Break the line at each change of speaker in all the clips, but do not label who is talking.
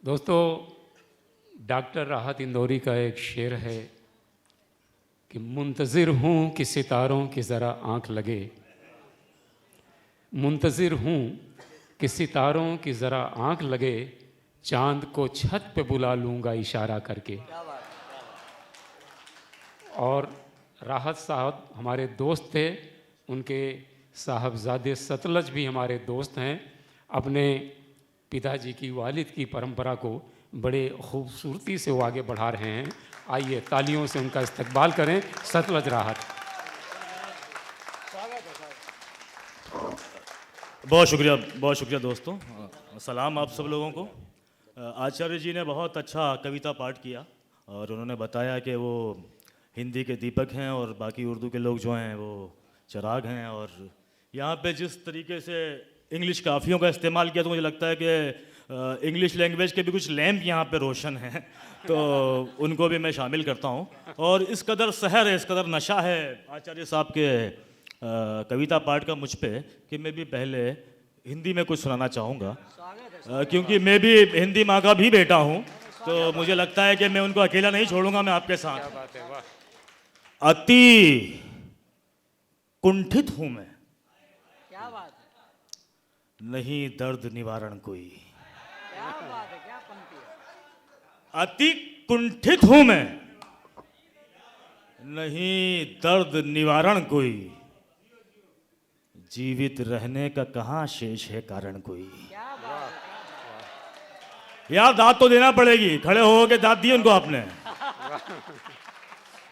दोस्तों, डॉक्टर राहत इंदौरी का एक शेर है कि मुंतज़िर हूँ कि सितारों की ज़रा आँख लगे, मुंतज़िर हूँ कि सितारों की ज़रा आँख लगे, चाँद को छत पे बुला लूँगा इशारा करके। और राहत साहब हमारे दोस्त थे, उनके साहबजादे सतलज भी हमारे दोस्त हैं। अपने पिताजी की वालिद की परंपरा को बड़े खूबसूरती से वो आगे बढ़ा रहे हैं। आइए तालियों से उनका इस्तकबाल करें। सतलज राहत।
बहुत शुक्रिया दोस्तों। सलाम आप सब लोगों को। आचार्य जी ने बहुत अच्छा कविता पाठ किया और उन्होंने बताया कि वो हिंदी के दीपक हैं और बाकी उर्दू के लोग जो हैं वो चिराग हैं। और यहाँ पे जिस तरीके से इंग्लिश काफ़ियों का इस्तेमाल किया तो मुझे लगता है कि इंग्लिश लैंग्वेज के भी कुछ लैंप यहाँ पे रोशन हैं, तो उनको भी मैं शामिल करता हूँ। और इस कदर सहर है, इस कदर नशा है आचार्य साहब के कविता पाठ का मुझ पे कि मैं भी पहले हिंदी में कुछ सुनाना चाहूँगा, क्योंकि मैं भी हिंदी माँ का भी बेटा हूँ, तो मुझे लगता है कि मैं उनको अकेला नहीं छोड़ूंगा। मैं आपके साथ। अति कुंठित हूँ मैं,
क्या बात है,
नहीं दर्द निवारण कोई।
क्या बात है, क्या पंक्ति है।
अति कुंठित हूँ मैं, नहीं दर्द निवारण कोई, जीवित रहने का कहाँ शेष है कारण कोई।
क्या बात है,
यार दाद तो देना पड़ेगी, खड़े हो के दाद दी उनको आपने।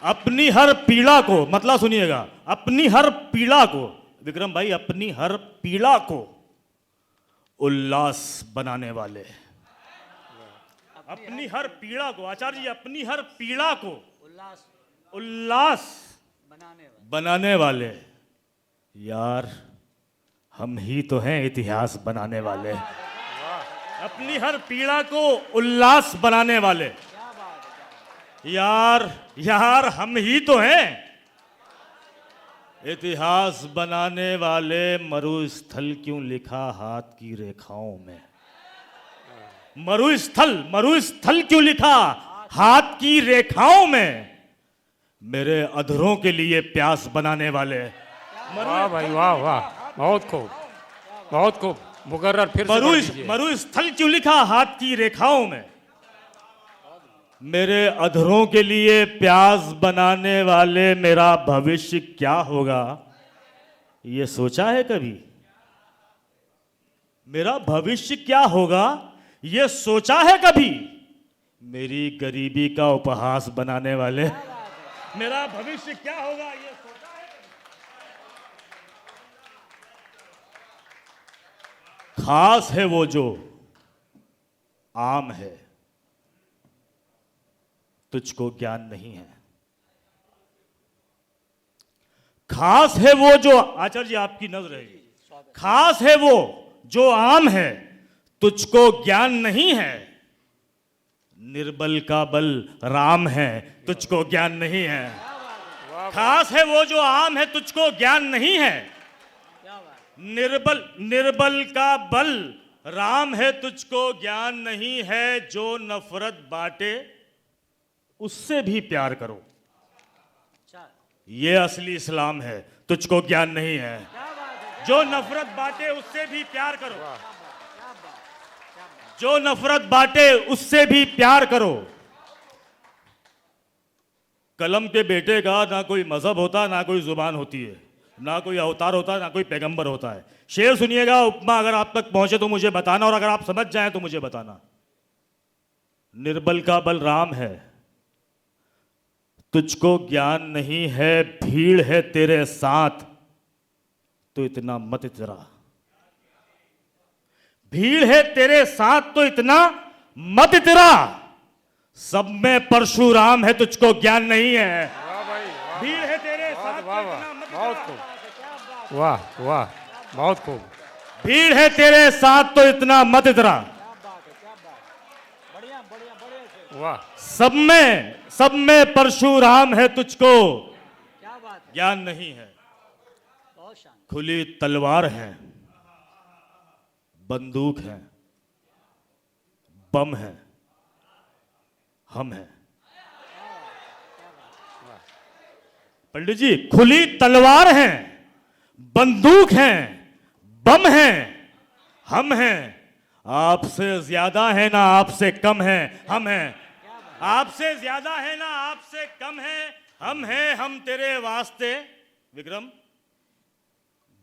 अपनी हर पीड़ा को, मतलब सुनिएगा, अपनी हर पीड़ा को, विक्रम भाई, अपनी हर पीड़ा को उल्लास बनाने वाले। अपनी हर पीड़ा को, आचार्य जी, अपनी हर पीड़ा को उल्लास बनाने वाले। यार हम ही तो हैं इतिहास बनाने वाले। अपनी हर पीड़ा को उल्लास बनाने वाले। यार हम ही तो हैं इतिहास बनाने वाले। मरुस्थल क्यों लिखा हाथ की रेखाओं में। मरुस्थल क्यों लिखा हाथ की रेखाओं में। मेरे अधरों के लिए प्यास बनाने वाले।
वाह भाई, वाह वाह, बहुत खूब, बहुत खूब। मुकर्रर फिर से पढ़ दीजिए।
मरुस्थल क्यों लिखा हाथ की रेखाओं में। मेरे अधरों के लिए प्यास बनाने वाले। मेरा भविष्य क्या होगा ये सोचा है कभी। मेरा भविष्य क्या होगा ये सोचा है कभी। मेरी गरीबी का उपहास बनाने वाले। मेरा भविष्य क्या होगा ये सोचा है कभी। खास है वो जो आम है, तुझको ज्ञान नहीं है। खास है वो जो, आचार्य जी आपकी नजर है, खास है वो जो आम है, तुझको ज्ञान नहीं है। निर्बल का बल राम है, तुझको ज्ञान नहीं है। खास है वो जो आम है, तुझको ज्ञान नहीं है। निर्बल का बल राम है, तुझको ज्ञान नहीं है। जो नफरत बांटे उससे भी प्यार करो, ये असली इस्लाम है, तुझको ज्ञान नहीं है। जो नफरत बांटे उससे भी प्यार करो, जो नफरत बांटे उससे भी प्यार करो। कलम के बेटे का ना कोई मजहब होता, ना कोई जुबान होती है, ना कोई अवतार होता है, ना कोई पैगंबर होता है। शेर सुनिएगा, उपमा अगर आप तक पहुंचे तो मुझे बताना, और अगर आप समझ जाएं तो मुझे बताना। निर्बल का बल राम है, तुझको ज्ञान नहीं है। भीड़ है तेरे साथ तो इतना मत इतरा। भीड़ है तेरे साथ तो इतना मत इतरा। सब में परशुराम है, तुझको ज्ञान नहीं है। भीड़ है तेरे साथ तो इतना मत इतरा।
वाह वाह, बहुत खूब।
भीड़ है तेरे साथ तो इतना मत इतरा।
वाह,
सब में परशुराम है, तुझको ज्ञान नहीं है। खुली तलवार है, बंदूक है, बम हैं, हम हैं। पंडित जी, खुली तलवार हैं, बंदूक हैं, बम हैं, हम हैं। आपसे ज्यादा है ना आपसे कम है, हम हैं। आपसे ज्यादा है ना आपसे कम है, हम हैं। हम तेरे वास्ते विक्रम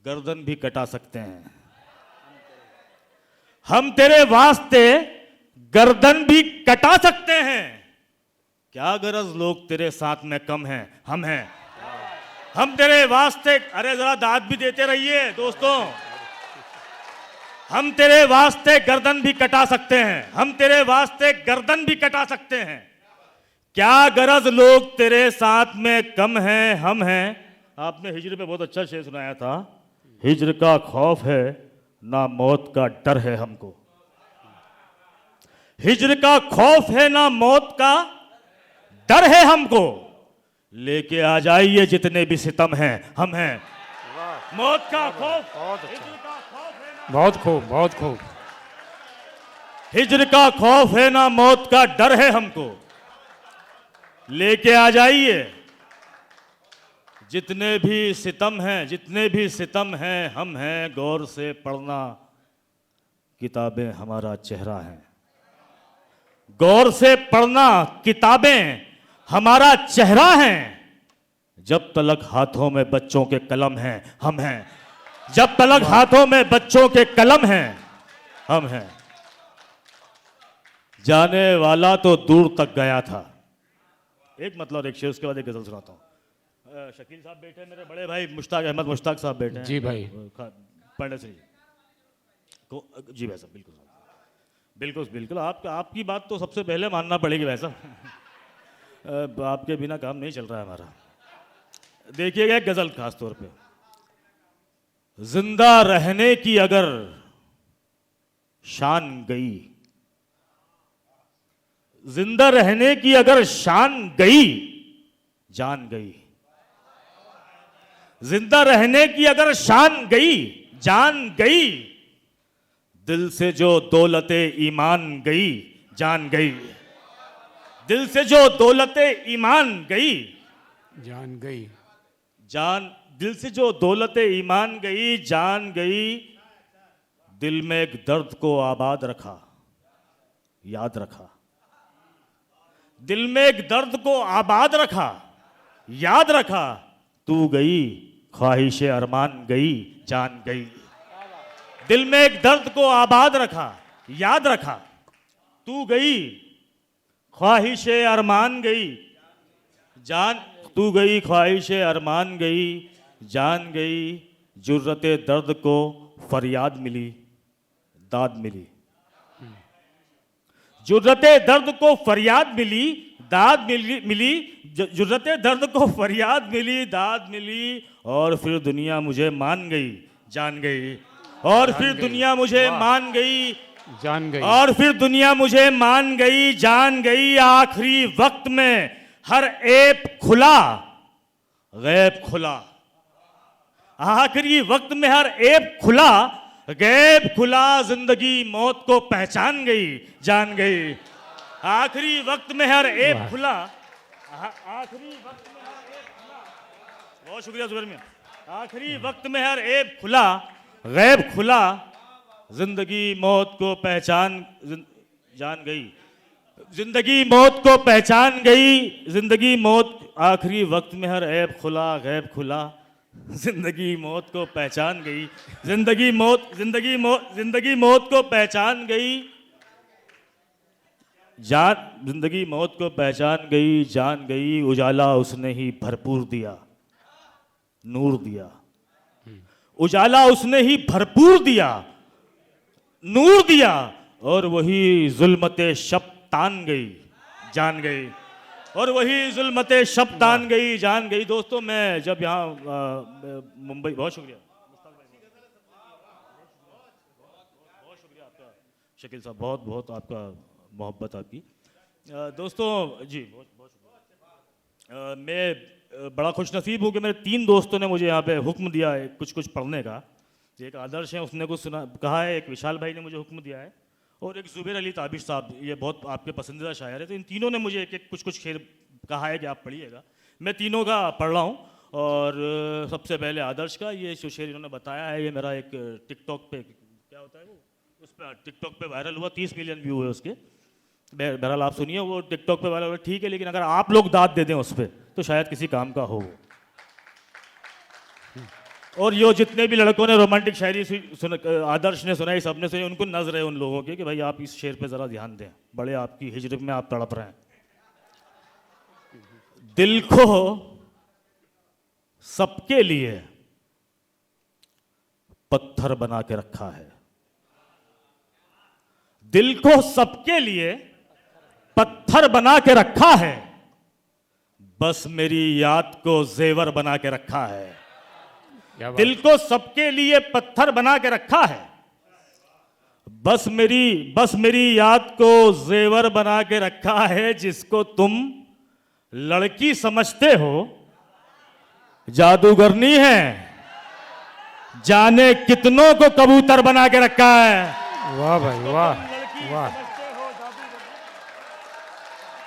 गर्दन भी कटा सकते हैं। हम तेरे वास्ते गर्दन भी कटा सकते हैं। क्या गरज लोग तेरे साथ में कम हैं, हम हैं। हम तेरे वास्ते, अरे जरा दाद भी देते रहिए दोस्तों। हम तेरे वास्ते गर्दन भी कटा सकते हैं, हम तेरे वास्ते गर्दन भी कटा सकते हैं। क्या गरज लोग तेरे साथ में कम हैं, हम हैं। आपने हिज्र पे बहुत अच्छा शेर सुनाया था, हिज्र का खौफ है ना मौत का डर है हमको। हिज्र का खौफ है ना मौत का डर है हमको। लेके आ जाइए जितने भी सितम हैं, हम हैं। मौत का खौफ, हिज्र का खौफ है ना,
बहुत खूब, बहुत खूब।
हिज्र का खौफ है ना मौत का डर है हमको। लेके आ जाइए जितने भी सितम हैं, जितने भी सितम हैं, हम हैं। गौर से पढ़ना किताबें हमारा चेहरा है। गौर से पढ़ना किताबें हमारा चेहरा है। जब तलक हाथों में बच्चों के कलम हैं, हम हैं। जब तलक हाथों में बच्चों के कलम हैं, हम हैं। जाने वाला तो दूर तक गया था। एक मतलब एक शेर, उसके बाद एक गजल सुनाता हूँ। शकील साहब बैठे, मेरे बड़े भाई मुश्ताक अहमद मुश्ताक साहब बैठे हैं।
जी भाई।
पंडित सिंह को, जी भाई साहब, बिल्कुल बिल्कुल बिल्कुल। आपकी बात तो सबसे पहले मानना पड़ेगी भाई साहब। आपके बिना काम नहीं चल रहा है हमारा। देखिएगा एक गजल खास तौर पे, जिंदा रहने की अगर शान गई, जिंदा रहने की अगर शान गई, जान गई। जिंदा रहने की अगर शान गई, जान गई। दिल से जो दौलते ईमान गई, जान गई। दिल से जो दौलते ईमान गई,
जान गई।
जान, दिल से जो दौलते ईमान गई, जान गई। दिल में एक दर्द को आबाद रखा, याद रखा। दिल में एक दर्द को आबाद रखा, याद रखा। तू गई ख्वाहिश अरमान गई, जान गई। दिल में एक दर्द को आबाद रखा, याद रखा। तू गई ख्वाहिश अरमान गई, जान। तू गई ख्वाहिश अरमान गई, जान गई। जुर्रते दर्द को फरियाद मिली, दाद मिली। जुर्रते दर्द को फरियाद मिली, दाद मिली। जुर्रते दर्द को फरियाद मिली, दाद मिली। और फिर दुनिया मुझे मान गई, जान गई। और फिर दुनिया मुझे मान गई,
जान गई।
और फिर दुनिया मुझे मान गई, जान गई। आखिरी वक्त में हर ऐप खुला, गैब खुला। आखिरी वक्त में हर ऐप खुला, गैब खुला। जिंदगी मौत को पहचान गई, जान गई। आखिरी वक्त में हर ऐप खुला, आखिरी वक्त में हर ऐप खुला। बहुत शुक्रिया जुबैर मियां। आखिरी वक्त में हर ऐप खुला, गैब खुला। जिंदगी मौत को पहचान जान गई। जिंदगी मौत को पहचान गई। जिंदगी मौत, आखिरी वक्त में हर ऐप खुला, गैब खुला। जिंदगी मौत को पहचान गई। जिंदगी मौत, जिंदगी मौत, जिंदगी मौत को पहचान गई, जान। जिंदगी मौत को पहचान गई, जान गई। उजाला उसने ही भरपूर दिया, नूर दिया। उजाला उसने ही भरपूर दिया, नूर दिया। और वही जुल्मते शब तान गई, जान गई। और वही जुल्मते शब तान गई, जान गई। दोस्तों, मैं जब यहाँ मुंबई, बहुत शुक्रिया, बहुत शुक्रिया आपका शकील साहब, बहुत बहुत आपका मोहब्बत आपकी। दोस्तों जी, बहुत बहुत शुक्रिया। मैं बड़ा खुश नसीब हूँ कि मेरे 3 दोस्तों ने मुझे यहाँ पे हुक्म दिया है कुछ कुछ पढ़ने का। एक आदर्श है, उसने कुछ सुना कहा है। एक विशाल भाई ने मुझे हुक्म दिया है, और एक जुबैर अली ताबिश साहब, ये बहुत आपके पसंदीदा शायर है। तो इन तीनों ने मुझे एक एक कुछ शेर कहा है कि आप पढ़िएगा। मैं तीनों का पढ़ रहा हूँ। और सबसे पहले आदर्श का ये जो शेर इन्होंने बताया है, ये मेरा एक टिकटॉक पे, क्या होता है वो, उस पर टिकटॉक पे वायरल हुआ, 30 मिलियन व्यू है उसके। बहरहाल आप सुनिए, वो टिकटॉक पे वायरल हुआ, ठीक है, लेकिन अगर आप लोग दाद दे दें उस पर तो शायद किसी काम का हो वो। और यो जितने भी लड़कों ने रोमांटिक शायरी आदर्श ने सुनाई, सबने सुनी, उनको नजर है उन लोगों की कि भाई आप इस शेर पे ज़रा ध्यान दें, बड़े आपकी हिजर में आप तड़प रहे हैं। दिल को सबके लिए पत्थर बना के रखा है, दिल को सबके लिए पत्थर बना के रखा है, बस मेरी याद को जेवर बना के रखा है। दिल को सबके लिए पत्थर बना के रखा है, बस मेरी याद को जेवर बना के रखा है। जिसको तुम लड़की समझते हो जादूगरनी है, जाने कितनों को कबूतर बना के रखा है।
वाह भाई वाह वाह।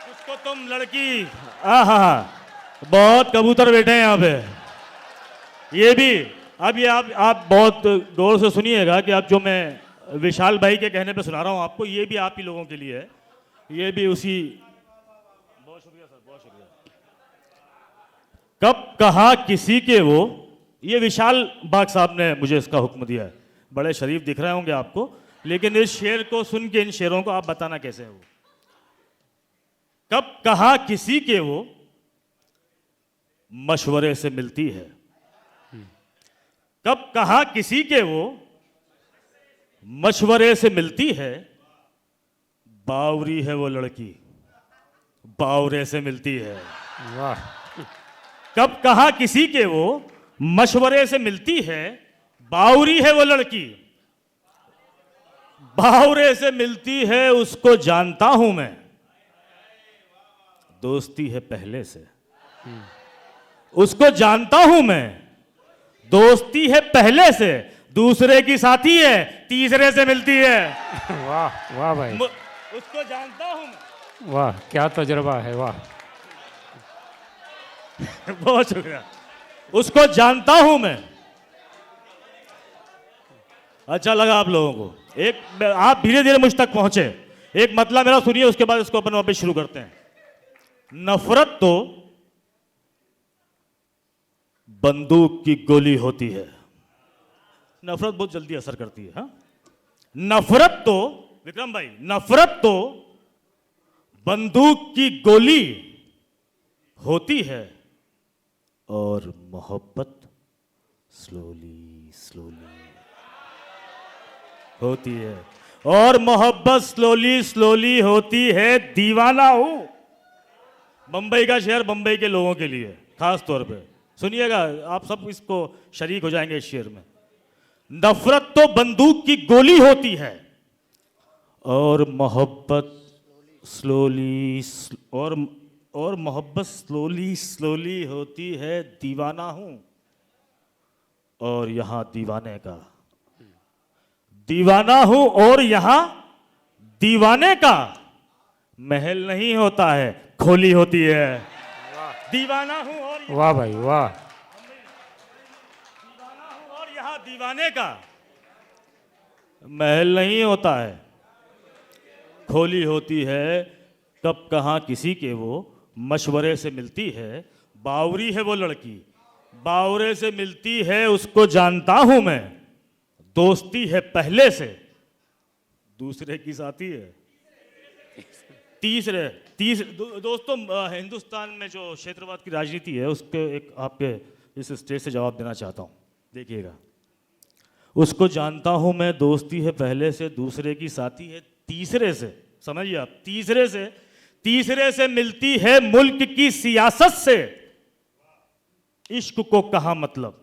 जिसको तुम लड़की, आहा, बहुत कबूतर बैठे हैं यहाँ पे। ये भी अब ये आप बहुत गौर से सुनिएगा कि अब जो मैं विशाल भाई के कहने पे सुना रहा हूँ आपको, ये भी आप ही लोगों के लिए है। ये भी उसी, बहुत शुक्रिया सर, बहुत शुक्रिया। कब कहा किसी के वो, ये विशाल बाग साहब ने मुझे इसका हुक्म दिया है। बड़े शरीफ दिख रहे होंगे आपको, लेकिन इस शेर को सुन के, इन शेरों को आप बताना कैसे है वो। कब कहा किसी के वो मशवरे से मिलती है, कब कहा किसी के वो मशवरे से मिलती है, बावरी है वो लड़की बावरे से मिलती है।
वाह।
कब कहा किसी के वो मशवरे से मिलती है, बावरी है वो लड़की बावरे से मिलती है। उसको जानता हूं मैं, दोस्ती है पहले से, उसको जानता हूं मैं, दोस्ती है पहले से, दूसरे की साथी है, तीसरे से मिलती है।
वाह वाह भाई,
उसको जानता हूं मैं।
वाह क्या तजुर्बा है, वाह।
बहुत शुक्रिया। उसको जानता हूं मैं। अच्छा लगा आप लोगों को। एक आप धीरे धीरे मुझ तक पहुंचे। एक मतलब मेरा सुनिए, उसके बाद इसको अपन वापस शुरू करते हैं। नफरत तो बंदूक की गोली होती है। नफरत बहुत जल्दी असर करती है। हाँ, नफरत तो, विक्रम भाई, नफरत तो बंदूक की गोली होती है, और मोहब्बत स्लोली स्लोली होती है, और मोहब्बत स्लोली स्लोली होती है। दीवाना हूं। बंबई का शेर बंबई के लोगों के लिए खास तौर पे सुनिएगा, आप सब इसको शरीक हो जाएंगे इस शेर में। नफरत तो बंदूक की गोली होती है, और मोहब्बत स्लोली और मोहब्बत स्लोली स्लोली होती है। दीवाना हूं, और यहां दीवाने का, दीवाना हूं और यहां दीवाने का महल नहीं होता है, खोली होती है। दीवाना हूं और
वाह भाई वाह।
दीवाना हूं और यहां दीवाने का महल नहीं होता है, खोली होती है। कब कहां किसी के वो मशवरे से मिलती है, बावरी है वो लड़की बावरे से मिलती है। उसको जानता हूं मैं, दोस्ती है पहले से, दूसरे की साथी है तीसरे। दोस्तों, हिंदुस्तान में जो क्षेत्रवाद की राजनीति है, उसके एक आपके इस स्टेज से जवाब देना चाहता हूं। देखिएगा, उसको जानता हूं मैं, दोस्ती है पहले से, दूसरे की साथी है तीसरे से। समझिए आप, तीसरे से मिलती है मुल्क की सियासत से। इश्क को कहा मतलब,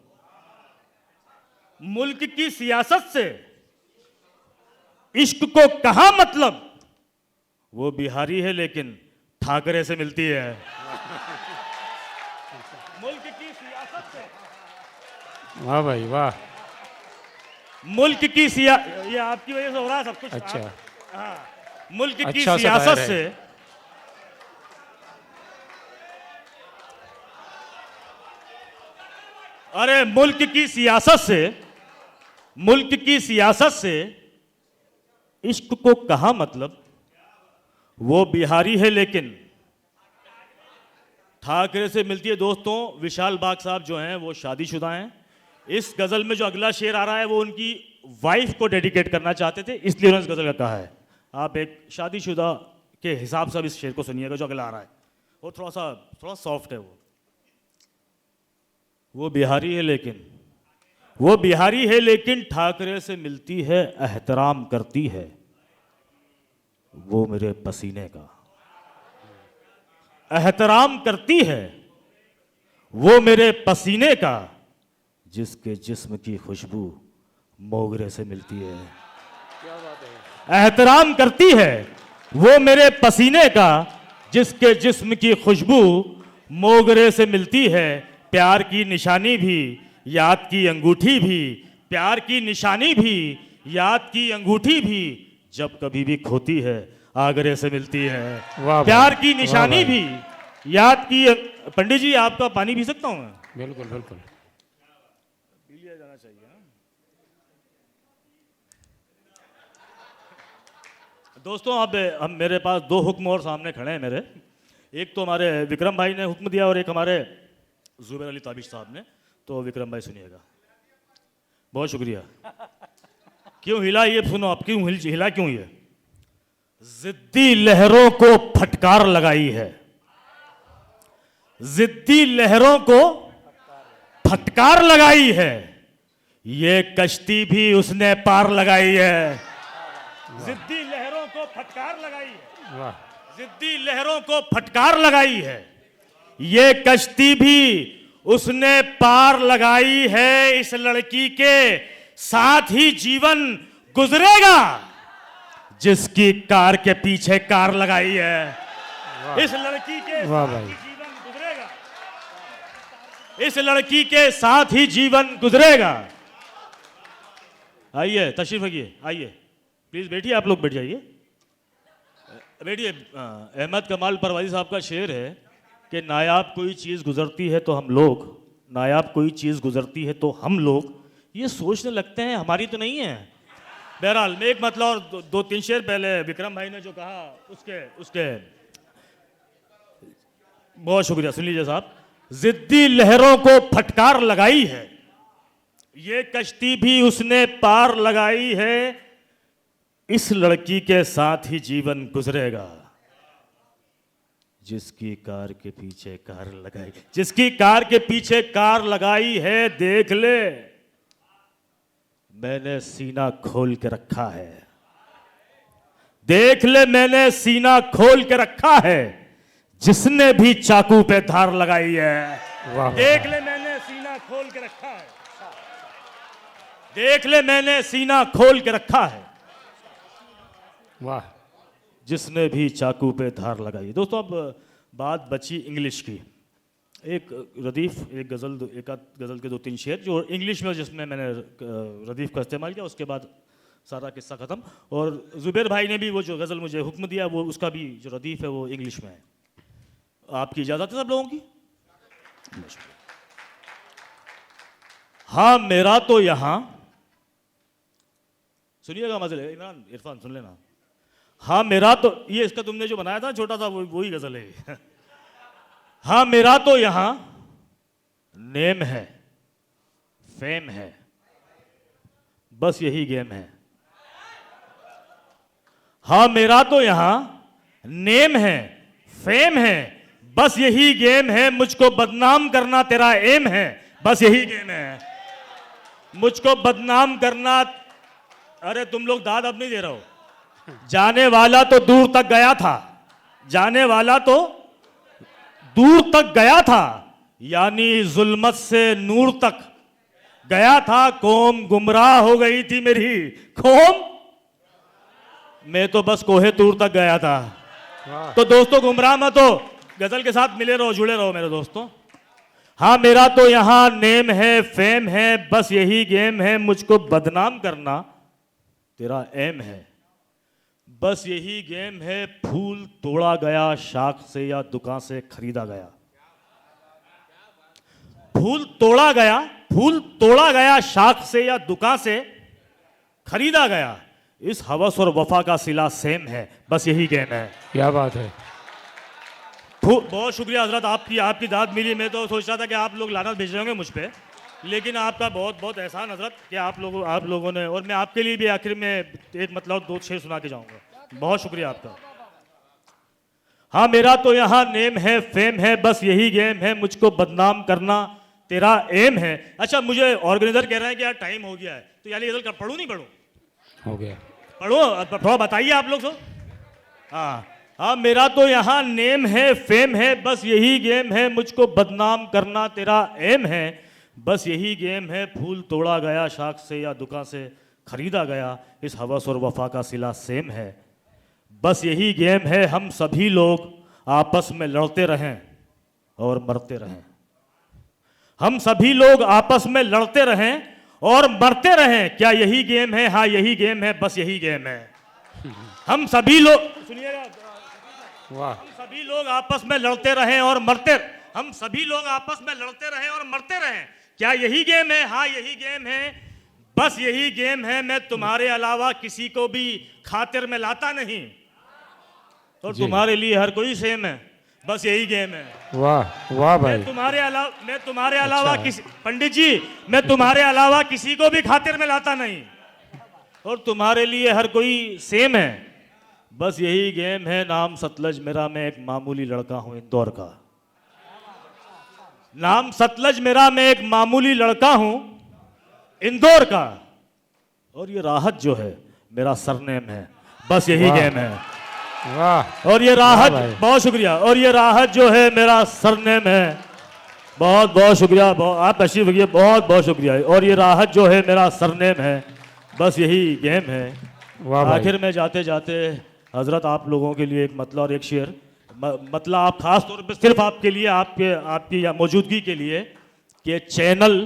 मुल्क की सियासत से इश्क को कहा मतलब। वो बिहारी है लेकिन ठाकरे से मिलती है। मुल्क की सियासत से,
वाह भाई वाह।
मुल्क की ये आपकी वजह से हो रहा है सब कुछ।
अच्छा।
मुल्क की
अच्छा
सियासत
सताया है।
से अरे मुल्क की सियासत से इश्क को कहा मतलब, वो बिहारी है लेकिन ठाकरे से मिलती है। दोस्तों, विशाल बाग साहब जो हैं वो शादीशुदा हैं। इस गजल में जो अगला शेर आ रहा है वो उनकी वाइफ को डेडिकेट करना चाहते थे, इसलिए उन्होंने इस गजल का कहा है। आप एक शादीशुदा के हिसाब से अब इस शेर को सुनिएगा जो अगला आ रहा है। वो थोड़ा सॉफ्ट है। वो बिहारी है लेकिन ठाकरे से मिलती है, एहतराम करती है वो मेरे पसीने का। एहतराम करती है वो मेरे पसीने का, जिसके जिस्म की खुशबू मोगरे से मिलती है। एहतराम करती है वो मेरे पसीने का, जिसके जिस्म की खुशबू मोगरे से मिलती है। प्यार की निशानी भी, याद की अंगूठी भी, प्यार की निशानी भी, याद की अंगूठी भी, जब कभी भी खोती है आगरे से मिलती है।
वाह
प्यार
भाई,
की
वाह
निशानी
भाई।
भी, याद की। पंडित जी, आपका पानी पी सकता हूं मैं?
बिल्कुल बिल्कुल।
दोस्तों, अब हम मेरे पास दो हुक्म और सामने खड़े हैं मेरे। एक तो हमारे विक्रम भाई ने हुक्म दिया और एक हमारे जुबैर अली ताबिश साहब ने। तो विक्रम भाई सुनिएगा। बहुत शुक्रिया। क्यों हिला ये सुनो आप, क्यों हिला क्यों ये? जिद्दी लहरों को फटकार लगाई है, जिद्दी लहरों को फटकार लगाई है, ये कश्ती भी उसने पार लगाई है। जिद्दी लहरों को फटकार लगाई है,
वाह,
जिद्दी लहरों को फटकार लगाई है, ये कश्ती भी उसने पार लगाई है। इस लड़की के साथ ही जीवन गुजरेगा, जिसकी कार के पीछे कार लगाई है। इस लड़की के
वाह
साथ
भाई।
ही जीवन गुजरेगा, इस लड़की के साथ ही जीवन गुजरेगा। आइए, तशरीफ रखिए, आइए प्लीज बैठिए। आप लोग बैठ जाइए, बैठिए। अहमद कमाल परवाजी साहब का शेर है कि नायाब कोई चीज़ गुजरती है तो हम लोग, नायाब कोई चीज़ गुजरती है तो हम लोग ये सोचने लगते हैं हमारी तो नहीं है। बहरहाल, मैं एक मतलब और दो तीन शेर पहले विक्रम भाई ने जो कहा उसके बहुत शुक्रिया। सुन लीजिए साहब। जिद्दी लहरों को फटकार लगाई है, ये कश्ती भी उसने पार लगाई है, इस लड़की के साथ ही जीवन गुजरेगा, जिसकी कार के पीछे कार लगाई, जिसकी कार के पीछे कार लगाई है। देख ले, मैंने सीना खोल के रखा है, देख ले मैंने सीना खोल के रखा है, जिसने भी चाकू पे धार लगाई है।
वाह,
देख ले मैंने सीना खोल के रखा है, देख ले मैंने सीना खोल के रखा है,
वाह,
जिसने भी चाकू पे धार लगाई। दोस्तों, अब बात बची इंग्लिश की। एक रदीफ, एक आध गज़ल के दो तीन शेर जो इंग्लिश में, जिसमें मैंने रदीफ का इस्तेमाल किया, उसके बाद सारा किस्सा ख़त्म। और जुबैर भाई ने भी वो जो गज़ल मुझे हुक्म दिया, वो उसका भी जो रदीफ है वो इंग्लिश में है। आपकी इजाज़त है सब लोगों की? हाँ मेरा तो यहाँ, सुनिएगा मज़े, इमरान इरफान सुन लेना। हाँ मेरा तो, ये इसका तुमने जो बनाया था छोटा सा, वही गज़ल है। हाँ मेरा तो यहाँ नेम है, फेम है, बस यही गेम है। हाँ मेरा तो यहाँ नेम है, फेम है, बस यही गेम है, मुझको बदनाम करना तेरा एम है, बस यही गेम है, मुझको बदनाम करना। अरे तुम लोग दाद अब नहीं दे रहे हो। जाने वाला तो दूर तक गया था, जाने वाला तो दूर तक गया था, यानी जुल्मत से नूर तक गया था। कौम गुमराह हो गई थी मेरी, कौम, मैं तो बस कोहे तूर तक गया था। तो दोस्तों, गुमराह मत हो, गजल के साथ मिले रहो, जुड़े रहो मेरे दोस्तों। हाँ मेरा तो यहां नेम है, फेम है, बस यही गेम है, मुझको बदनाम करना तेरा एम है, बस यही गेम है, फूल तोड़ा गया शाख से या दुकान से खरीदा गया। फूल तोड़ा गया, फूल तोड़ा गया शाख से या दुकान से खरीदा गया। इस हवस और वफा का सिला सेम है, बस यही गेम है।
क्या बात है।
बहुत शुक्रिया हजरत, आपकी दाद मिली। मैं तो सोच रहा था कि आप लोग लानत भेज रहे होंगे मुझ पे, लेकिन आपका बहुत बहुत एहसान हजरत कि आप लोगों ने, और मैं आपके लिए भी आखिर में एक मतलब 2 शेर सुना के जाऊंगा। बहुत शुक्रिया आपका। हाँ मेरा तो यहाँ नेम है, फेम है, बस यही गेम है, मुझको बदनाम करना तेरा एम है। अच्छा, मुझे ऑर्गेनाइजर कह रहे हैं कि यार टाइम हो गया है, तो यार ये पढ़ूं नहीं पढ़ूं?
हो गया।
पढ़ो, थोड़ा बताइए आप लोग। हाँ मेरा तो यहाँ नेम है, फेम है, बस यही गेम है, मुझको बदनाम करना तेरा एम है। बस यही गेम है, फूल तोड़ा गया शाख से या दुकान से खरीदा गया। इस हवस और वफा का सिला सेम है। बस यही गेम है, हम सभी लोग आपस में लड़ते रहें और मरते रहें। हम सभी लोग आपस में लड़ते रहें और मरते रहें। क्या यही गेम है? हाँ यही गेम है, बस यही गेम है। हम सभी लोग, सुनिएगा,
वाह।
हम सभी लोग आपस में लड़ते रहें और मरते, हम सभी लोग आपस में लड़ते रहें और मरते रहें। क्या यही गेम है? हाँ यही गेम है, बस यही गेम है। मैं तुम्हारे अलावा किसी को भी खातिर में लाता नहीं, और तुम्हारे लिए हर कोई सेम है, बस यही गेम है।
वाह वाह भाई।
मैं तुम्हारे अलावा किसी, पंडित जी, मैं तुम्हारे अलावा किसी को भी खातिर में लाता नहीं, और तुम्हारे लिए हर कोई सेम है, बस यही गेम है। नाम सतलज मेरा, मैं एक मामूली लड़का हूं इंदौर का। नाम सतलज मेरा, मैं एक मामूली लड़का हूं इंदौर का, और ये राहत जो है मेरा सरनेम है, बस यही गेम है।
वाह।
और ये राहत, बहुत शुक्रिया, और ये राहत जो है मेरा सरनेम है। बहुत बहुत शुक्रिया, आप तशरीफ रखिए, बहुत बहुत शुक्रिया। और ये राहत जो है मेरा सरनेम है, बस यही गेम है। आखिर में जाते जाते हजरत आप लोगों के लिए एक मतला और एक शेर, मतलब आप खास तौर पे सिर्फ आपके लिए, आपकी मौजूदगी के लिए, कि चैनल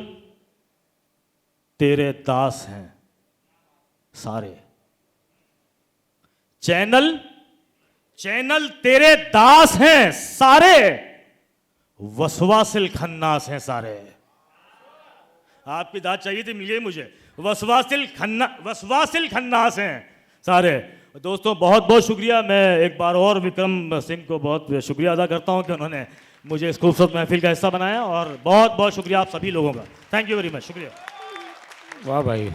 तेरे दास हैं सारे। चैनल तेरे दास हैं सारे, वसवासिल खन्नास हैं सारे। आपकी दाद चाहिए थी, मिल गई मुझे। वसवासिल खन्नास हैं सारे। दोस्तों बहुत बहुत शुक्रिया। मैं एक बार और विक्रम सिंह को बहुत शुक्रिया अदा करता हूं कि उन्होंने मुझे इस खूबसूरत महफिल का हिस्सा बनाया, और बहुत बहुत शुक्रिया आप सभी लोगों का। थैंक यू वेरी मच, शुक्रिया।
वाह भाई।